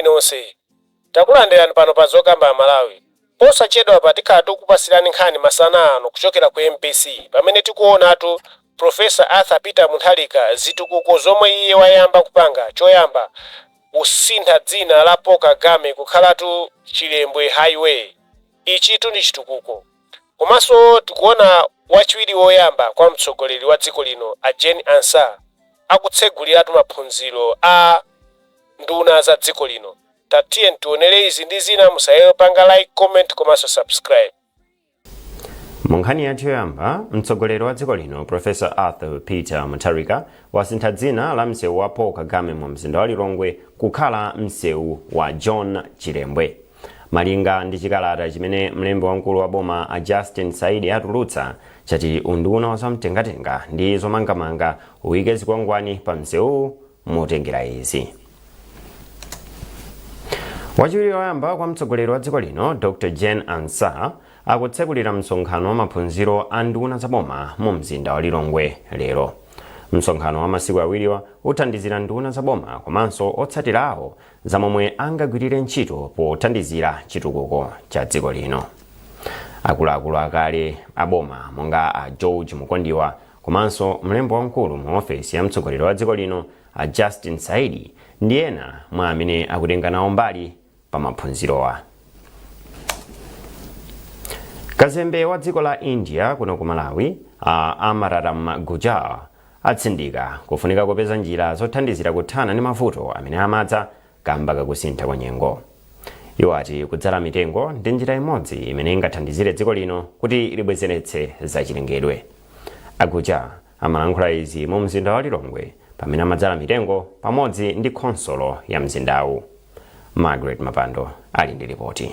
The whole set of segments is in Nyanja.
kwabwino onse. Takulandirani pano pa zokamba Malawi. Posachedwa pa tikhala tikupasirani nkhani masana ano kuchokera ku MPC pamene tikuonatu Professor Arthur Peter Mutharika zitukuko zomwe iye wayamba kupanga. Choyamba kusintha dzina la Paul Kagame kukhalatu Chilembwe Highway. Ichitu ndi chitukuko. Komanso tikuona wachiwiri woyamba kwa mtsogoleri wa dziko lino a Jane Ansah akutseguliratu maphunziro a nduna za dziko lino. Tatiye ntionere izi ndi zina musayero panga like, comment komanso subscribe. Munkhani yathu yoyamba, mtsogoleri wa dziko lino Professor Arthur Peter Mutharika wasintha dzina la msewu wa Paul Kagame mu mzinda wa Lilongwe kukhala msewu wa John Chilembwe. Malinga ndi chikalata chimene mlembi wamkulu wa boma a Justin Saidi atulutsa chati unduna wa zamtengatenga ndi zomangamanga uyike zikwangwani pa msewu motengera izi. Wachiwiri woyamba kwa mtsogoleri wa dziko lino Dr. Jane Ansah akutsekulira msonkhano wa maphunziro a nduna za boma mu mzinda wa Lilongwe lero. Msonkhano wa masiku awiriwa uthandizira nduna za boma komanso otsatirawo za momwe angagwirire ntchito pothandizira chitukuko cha dziko lino. Akuluakulu akale a boma monga a George Mukondiwa komanso mlembi wamkulu mu ofesi ya mtsogoleri wa dziko lino a Justin Saidi ndi ena mwa amene akutenga nawo mbali pa maphunzirowa. Kazembe wa dziko la India kuno ku Malawi a Amararam Gujjar atsindika kufunika kupeza njira zothandizira kuthana ndi mavuto amene amadza kamba kakusintha kwa nyengo. Iwo ati kudzala mitengo ndi njira imodzi imene ingathandizire dziko lino kuti libwezeretse zachilengedwe. A Gujjar amalankhula izi mu mzinda wa Lilongwe pamene amadzala mitengo pamodzi ndi khonsolo ya mzindawu. Margaret Mapando ali ndi ripoti.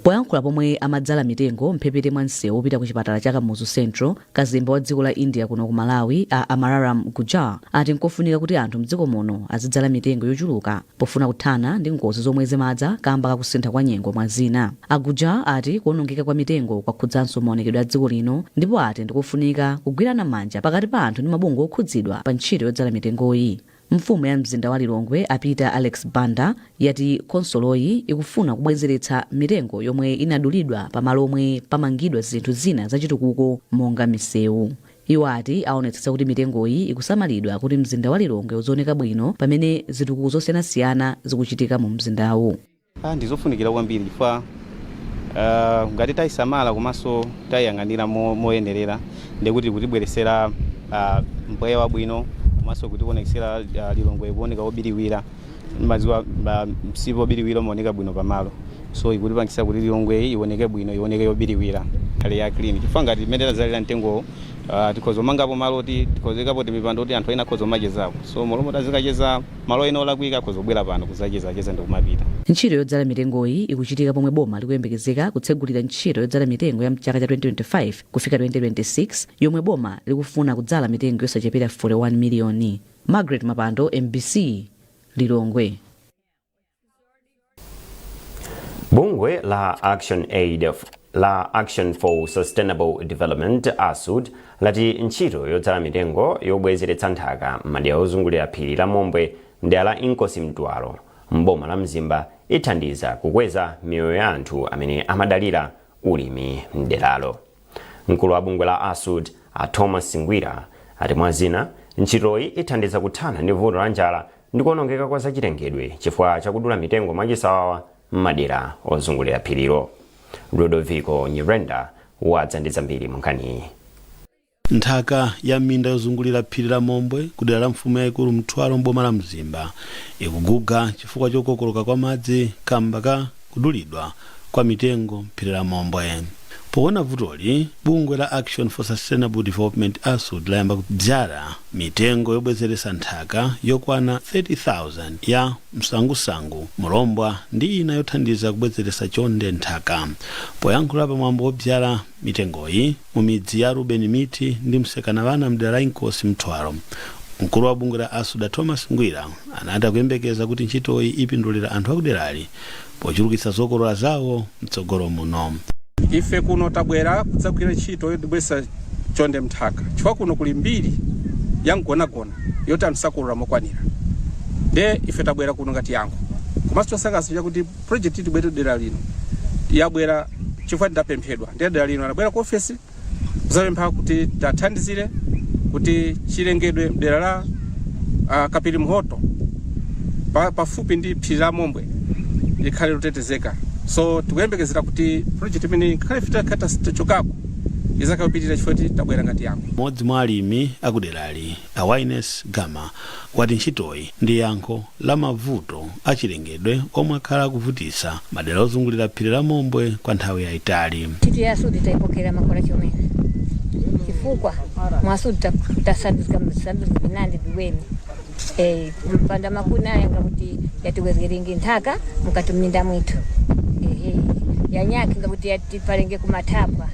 Poyankhula pomwe amadzala mitengo mphepete mwa msewu wopita ku chipatala cha Kamuzu Central, kazembe wa dziko la India kuno ku Malawi a Amararam Gujjar ati nkofunika kuti anthu mdziko muno azidzala mitengo yochuluka pofuna kuthana ndi ngozi zomwe zimadza kamba kakusintha kwa nyengo mwa zina. A Gujjar ati kuonongeka kwa mitengo kwakhudzanso maonekedwe a dziko lino ndipo ati ndikofunika kugwirana manja pakati pa anthu ndi mabungwe okhudzidwa pa ntchito yodzala mitengoyi. Mfumu ya mzinda wa Lilongwe apita Alex Banda yati konsoloyi ikufuna kubwezeretsa mitengo yomwe inadulidwa pamalo omwe pamangidwa zinthu zina zachitukuko monga misewu. Iwo ati aonetsetsa kuti mitengoyi ikusamalidwa kuti mzinda wa Lilongwe uzooneka bwino pamene zitukuko zosiyanasiyana zikuchitika mu mzindawu. Ndizofunikira kwambiri chifukwa ngati tayisamala komanso tayang'anira moyenerera ndikuti kutibweresera mpweya wabwino komanso kuti kuonekera Lilongwe kuoneka obiriwira maziwa msipo obiriwira umaoneka bwino pamalo. So ikutipangisa kuti Lilongwe ioneke bwino, ioneke obiriwira kale ya clean. Chifukwa ngati timene zalira mtengo tikhozo mangapo malo ti tikhozekapo timipando kuti anthu ena khozo machezapo. So molomo tazikacheza malo ena olakwika khozo bwera pano kuzacheza ndi kumapita. Ntchito yodzala mitengoyi ikuchitika pomwe boma likuyembekezeka kutsegulira ntchito yodzala mitengo ya mchaka cha 2025 kufika 2026 yomwe boma likufuna kudzala mitengo yosachepera 41 miliyoni. Margaret Mapando, MBC, Lilongwe. Bungwe la Action for Sustainable Development ASUD lati ntchito yodzala mitengo yobwezeretsa nthaka m'madera ozungulira phiri la Mombwe mdera la Inkosi Mtwalo mboma la Mzimba ithandiza kukweza miyoyo ya anthu amene amadalira ulimi mderalo. Mkulu wa bungwe la ASUD a Thomas Ngwira ati mwazina ntchitoyi ithandiza kuthana ndi vuto la njala ndi kuonongeka kwa zachilengedwe chifukwa chakudula mitengo mwachisawawa m'madera ozungulira phirilo. Ludovico Nyirenda wadza ndi zambiri munkhaniyi. Nthaka ya minda yozungulira phiri la Mombwe kudera la mfumu yaikulu Mtwalo mboma la Mzimba ikuguga chifukwa chokokoloka kwa madzi kamba ka kudulidwa kwa mitengo phiri la Mombwe. Poona vutoli, bungwe la Action for Sustainable Development ASUD layamba kudzala mitengo yobwezeretsa nthaka yokwana 30,000 ya msangusangu, mulombwa ndi ina yothandiza kubwezeretsa chonde nthaka. Poyankhula pamwambo wodzala mitengoyi mu midzi ya Ruben Miti ndi Msekanavana mdera la Inkosi Mtwalo, mkulu wa bungwe la ASUD Thomas Ngwira anati kuyembekeza kuti ntchitoyi ipindulira anthu akuderali pochulukitsa zokolola zawo mtsogolo muno. Ife kuno tabwera kudzagwira ntchito yobwezeretsa chonde mthaka chifukwa kuno kuli mbiri yangonagona yoti anthu sakolola mokwanira. De ife tabwera kuno ngati yankho komanso chosangalatsa chakuti project tibwere dera lino yabwera chifukwa tidapemphedwa ndi dera lino anabwera ku ofesi kuzapempha kuti tathandizire kuti chilengedwe dera la Kapiri Mhoto pafupi ndi phiri la Mombwe likhale lotetezeka. So tikuyembekezera kuti project imene ikhale fitakata chokako izakapitirira chifukwa tabwera ngati yango. Modzi mwa alimi akuderali Awareness Gama wati ntchitoyi ndi yankho la mavuto achilengedwe omwe akhala akuvutitsa madera ozungulira phiri la Mombwe kwa nthawi yayitali. Ntchito ya Asudi taipokera makora chomene chifukwa mwasudi tasanduka binandi biweni mpanda makuna yanga kuti yatiwezeringi nthaka mukatuminda mwitu yanyaki ngakuti yatipalenge kumathapwa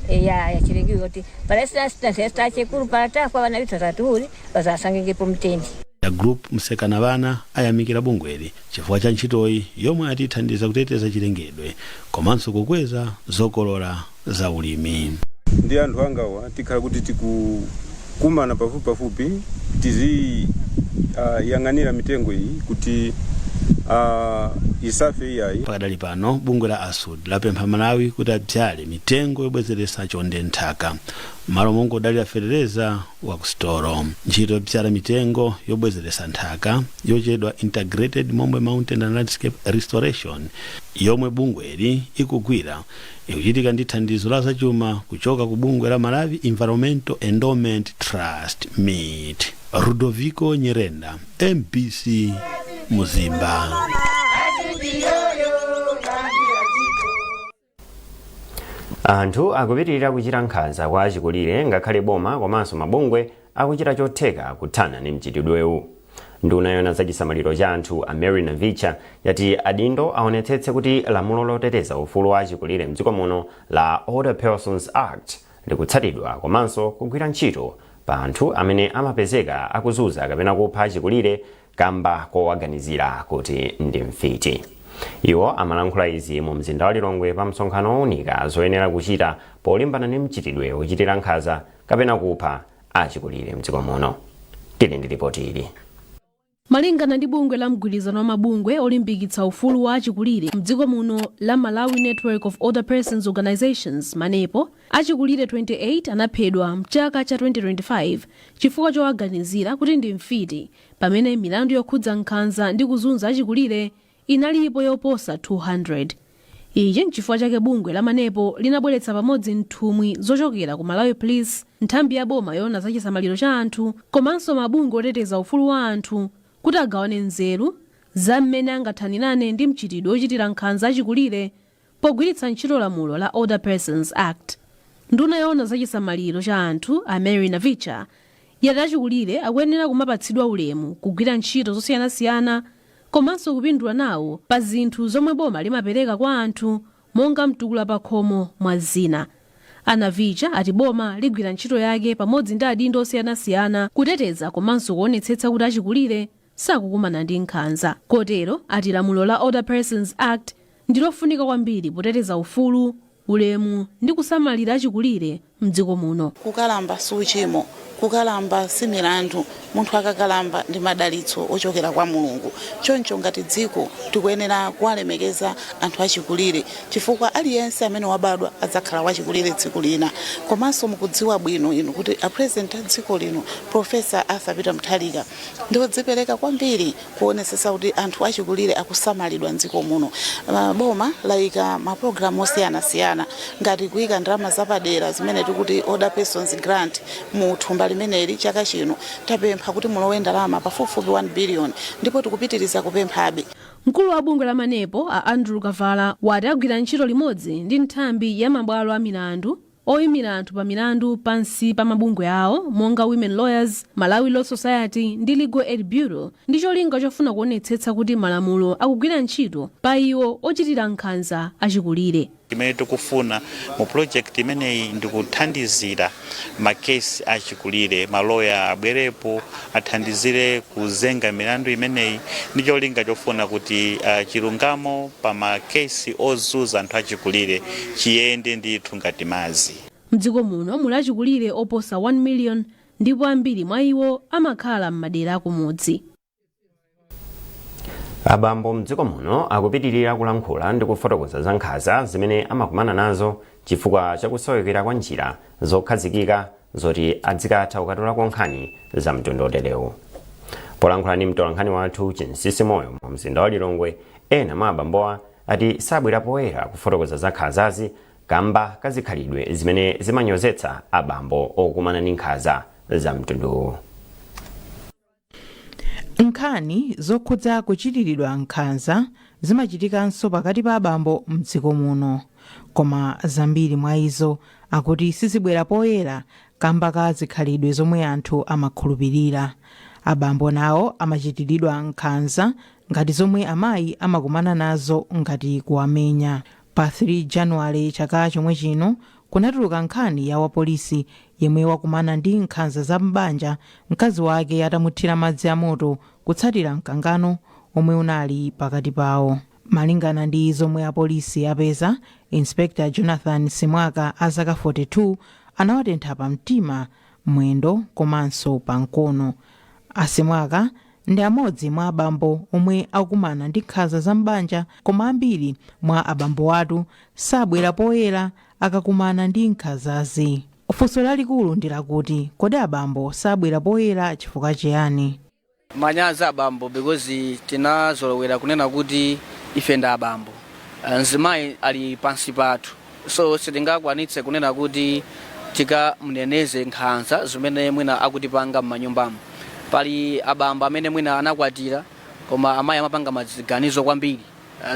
ya chilengi yoti palesa sita chekuru palatapwa vana vitu taturi vazasangengepo mtendi. Ya group msekana vana ayamikira bungweli chifukwa cha ntchitoyi yomwe atithandiza kuteteza chilengedwe komanso kukweza zokolola za ulimi. Ndi anthu angawa tikhala kuti tikukumana pafupi tizi yang'anira mitengo iyi kuti isafe iyayi. Pakadali pano bungwe la Asud lapempha Malawi kuti adzale mitengo yobwezeretsa chonde nthaka malo mongodalira fereleza wa kustoro. Ntchito yobzala mitengo yobwezeretsa nthaka yochedwa Integrated Mombwe Mountain and Landscape Restoration yomwe bungweli ikugwira ikuchitika ndi thandizo la zachuma kuchoka ku bungwe la Malawi Environmental Endowment Trust MIT. Rudovico Nyerenda, MBC Muzimba. Anthu akupitirira kuchita nkhanza kwa achikulire ngakhale boma komanso mabungwe akuchita chotheka kuthana ndi mchitidwewu. Nduna yona za chisamaliro cha anthu Mary Navicha yati adindo aonetsetse kuti lamulo loteteza ufulu wa achikulire mdziko muno la Older Persons Act likutsatidwa komanso kugwira ntchito pa anthu amene amapezeka akuzunza kapena kupha achikulire kamba kowaganizira kuti ndi mfiti. Iwo amalankhula izi mu mzinda wa Lilongwe pa msonkhano owunika zoyenera kuchita polimbana ndi mchitidwe wochitira nkhanza kapena kupha achikulire mdziko muno. Tili ndi ripoti ili. Malingana ndi bungwe la mgwirizano wa mabungwe olimbikitsa ufulu wa achikulire mdziko muno la Malawi Network of Older Persons Organizations manepo, achikulire 28 anaphedwa mchaka cha 2025 chifukwa chowaganizira kuti ndi mfiti, pamene milandu yokhudza nkhanza ndi kuzunza achikulire inalipo yoposa 200. Ichi nchifukwa chake bungwe la manepo linabweretsa pamodzi nthumwi zochokera ku Malawi Police, nthambi ya boma yona za chisamaliro cha anthu komanso mabungwe oteteza ufulu wa anthu kuti agawane nzeru za mmene angathanirane ndi mchitidwe wochitira nkhanza achikulire pogwiritsa ntchito lamulo la Older Persons Act. Nduna yona za chisamaliro cha anthu Mary Navicha yati achikulire akuyenera kumapatsidwa ulemu kugwira ntchito zosiyanasiyana komanso kupindula nawo pa zinthu zomwe boma limapereka kwa anthu monga mtukula pa khomo mwa zina. Navicha ati boma ligwira ntchito yake pamodzi ndi adindo osiyanasiyana kuteteza komanso kuonetsetsa kuti achikulire sakukumana ndi nkhanza. Kotero ati lamulo la Older Persons Act ndilofunika kwambiri poteteza ufulu, ulemu ndi kusamalira achikulire mdziko muno. Kukalamba suchimo, kukalamba similandu, munthu akakalamba ndi madalitso ochokera kwa Mulungu. Choncho ngati dziko tikuyenera kuwalemekeza anthu achikulire chifukwa aliyense amene wabadwa adzakhala wachikulire tsiku lina. Komanso mukudziwa bwino inu kuti a president a dziko lino Professor Arthur Peter Mutharika ndiwodzipereka kwambiri kuonetsetsa kuti anthu achikulire akusamalidwa mdziko muno. Boma layika maprogramu osiyanasiyana ngati kuyika ndalama zapadera zimene tikuti Older Persons Grant mu thumba limeneli chaka chino tapempha kuti mulowe ndalama pafupifupi 1 billion ndipo tikupitiriza kupemphabe. Mkulu wa bungwe la manepo Andrew Kavala wati agwira ntchito limodzi ndi nthambi ya mabwalo a milandu oyimira anthu pa milandu pansi pa mabungwe awo monga Women Lawyers, Malawi Law Society ndi Legal Aid Bureau ndi cholinga chofuna kuonetsetsa kuti malamulo akugwira ntchito pa iwo ochitira nkhanza achikulire. Imene tikufuna mu project imeneyi ndikuthandizira makesi achikulire, maloya abwerepo athandizire kuzenga milandu imeneyi ndi cholinga chofuna kuti chilungamo pa makesi ozuza anthu achikulire chiyende ndithu ngati madzi. Mdziko muno muli achikulire oposa 1 million ndipo ambiri mwa iwo amakhala m'madera akumudzi. Abambo mdziko muno akupitirira kulankhula ndi kufotokoza za nkhanza zimene amakumana nazo chifukwa chakusowekera kwa njira zokhazikika zoti adzikatha kukatola nkhani za mtundu oterewu. Polankhula ndi mtolankhani wathu Chinsisi Moyo mu mzinda wa Lilongwe, ena mwa abambowa ati sabwera poyera kufotokoza za nkhanzazi kamba kazikhalidwe zimene zimanyozetsa abambo okumana ndi nkhanza za mtunduwu. Nkhani zokhudza kuchitiridwa nkhanza zimachitikanso pakati pa abambo mdziko muno, koma zambiri mwa izo akuti sizibwera poyera kamba ka zikhalidwe zomwe anthu amakhulupirira. Abambo nawo amachitiridwa nkhanza ngati zomwe amayi amakumana nazo ngati kuwamenya. Pa 3 Januwale chaka chomwe chino kunatuluka nkhani ya wapolisi yemwe wakumana ndi nkhanza za mbanja, mkazi wake atamuthira madzi amoto kutsatira mkangano omwe unali pakati pawo. Malingana ndi zomwe apolisi apeza, Inspector Jonathan Simwaka azaka 42 anawatentha pa mtima, mwendo komanso pa mkono. Asimwaka ndi amodzi mwa abambo omwe akumana ndi nkhanza za mbanja, koma ambiri mwa abambo atu sabwera poyera akakumana ndi nkhanzazi. Funso lalikulu ndi lakuti kodi abambo sabwera poyera chifukwa chiyani? Manyazi abambo because tinazolowera kunena kuti ife nda abambo, mzimayi ali pansi pathu, so sitingakwanitse kunena kuti tikamneneze nkhanza zimene mwina akutipanga m'manyumbamo. Pali abambo amene mwina anakwatira koma amayi amapanga maziganizo kwambiri,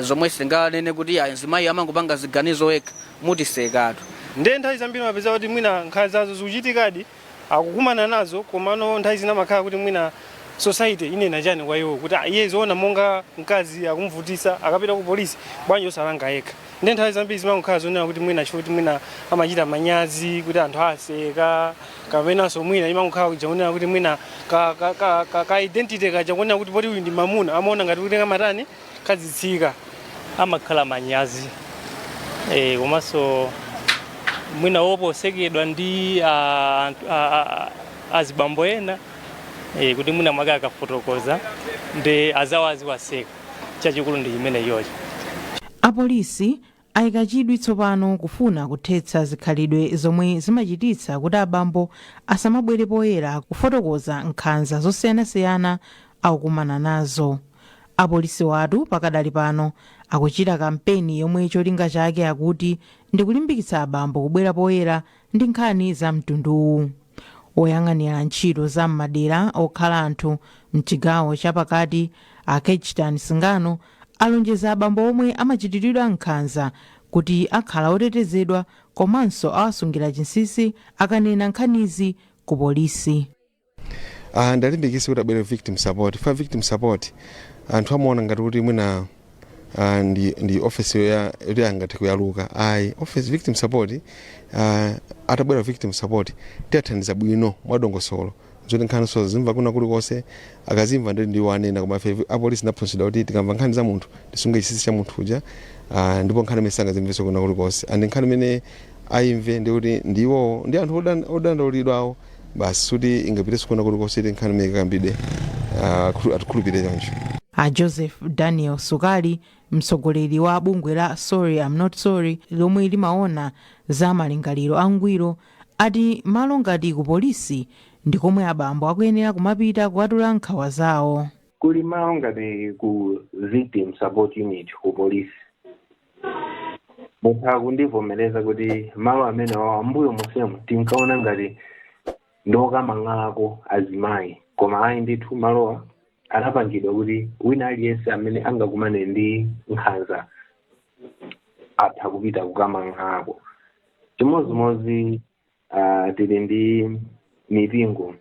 zomwe sitinganene kuti mzimayi amangopanga ziganizo wekha mutisekatu. Ndiye nthawi zambiri mapeza kuti mwina nkhanzazo zikuchitikadi akukumana nazo, komano nthawi zina makhala kuti mwina society inena chani kwa iwo kuti iye zoona monga mkazi akumvutisa akapita ku polisi bwanji osalanga yekha. Ndiye nthawi zambiri zimakhala zonena kuti mwina chifukwa mwina amachita manyazi kuti anthu aseka, kapenanso mwina imakhala kujaonera kuti mwina ka identity kajaonera kuti poti uyu ndi mamuna amaona ngati kuti kamatani kazitsika, amakhala manyazi komanso mwina woposekedwa ndi azibambo ena kuti mwina mwake akafotokoza ndi azawazi waseka. Chachikulu ndi chimene yocho. Apolisi ayika chidwi tsopano kufuna kuthetsa zikhalidwe zomwe zimachititsa kuti abambo asamabwere poyera kufotokoza nkhanza zosiyanasiyana akukumana nazo. Apolisi watu pakadali pano akuchita kampeni yomwe cholinga chake akuti ndikulimbikitsa abambo kubwera poyera ndi nkhani za mtunduwu. Oyang'anira ntchito za m'madera okhala anthu mchigawo chapakati Kechtan Singano alonjeza abambo omwe amachitiridwa nkhanza kuti akhala otetezedwa komanso awasungira chinsinsi akanena nkhanizi ku polisi. Ndalimbikitsa kuti abwere victim support. For victim support anthu amaona ngati kuti mwina ndi office yoti angathe kuyaluka. Office victim support atabwera victim support tiyathandiza bwino mwadongosolo zoti nkhanso zimva kuna kulikonse akazimva ndi wanena, koma apolisi naphunzitsidwa kuti tikamva nkhani za munthu tisunge chinsinsi cha munthu uja, ndipo nkhani imene sangazimvenso kuna kulikonse. Andi nkhani imene ayimve ndi kuti ndiwo ndi anthu odandaulidwawo basi kuti ingapitenso kuna kulikonse ti nkhani imene ikambide atikhulupirire choncho. Joseph Daniel Sukali, mtsogoleri wa bungwe la Sorry I'm Not Sorry lomwe limaona za malingaliro angwiro, ati malo ngati ku polisi ndi komwe abambo akuyenera kumapita kukatula nkhawa zawo. Kuli malo ngati ku victim support unit ku polisi mukhala kundivomereza kuti malo amene ambuyo musemu tinkaona ngati ndokamang'alako azimayi, koma ayi ndithu malowa anapangidwa kuti wina aliyense amene angakumane ndi nkhanza atha kupita kukamang'alako. Chimodzimodzi tili ndi mipingo,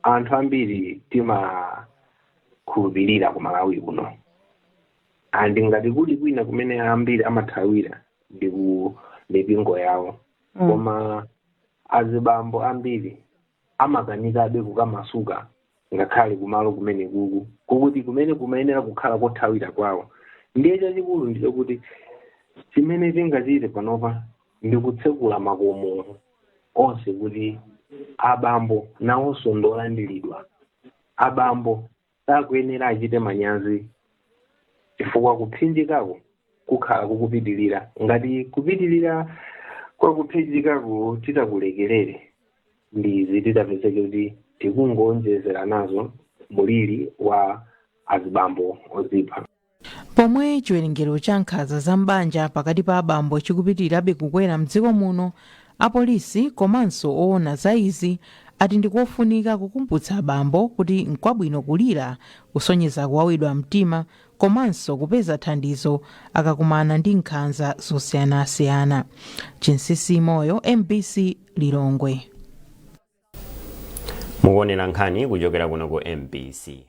anthu ambiri timakhulupirira ku Malawi kuno, andi ngati kuli kwina kumene ambiri amathawira ndi ku mipingo yawo, koma azibambo ambiri amakanikabe kukamasuka ngakhale kumalo kumene kukuti kumene kumayenera kukhala kothawira kwawo. Ndiye chachikulu ndicho kuti chimene tingachite panopa ndi kutsekula makomo onse kuti abambo nawonso ndolandiridwa. Abambo sakuyenera achite manyazi chifukwa kupsinjikako kukhala kukupitilira. Ngati kupitilira kwa kupsinjikako titakulekerere ndizi titapezeke kuti tikungonjezera nazo muliri wa azibambo ozipha. pomwe chiwerengero cha nkhanza za mbanja pakati pa abambo chikupitirirabe kukwera mdziko muno, apolisi komanso owona za izi ati ndikofunika kukumbutsa abambo kuti nkwabwino kulira kusonyeza kuwawidwa mtima komanso kupeza thandizo akakumana ndi nkhanza zosiyanasiyana. Chinsisi Moyo, MBC Lilongwe. mukuonera nkhani kuchokera kuno ku MBC.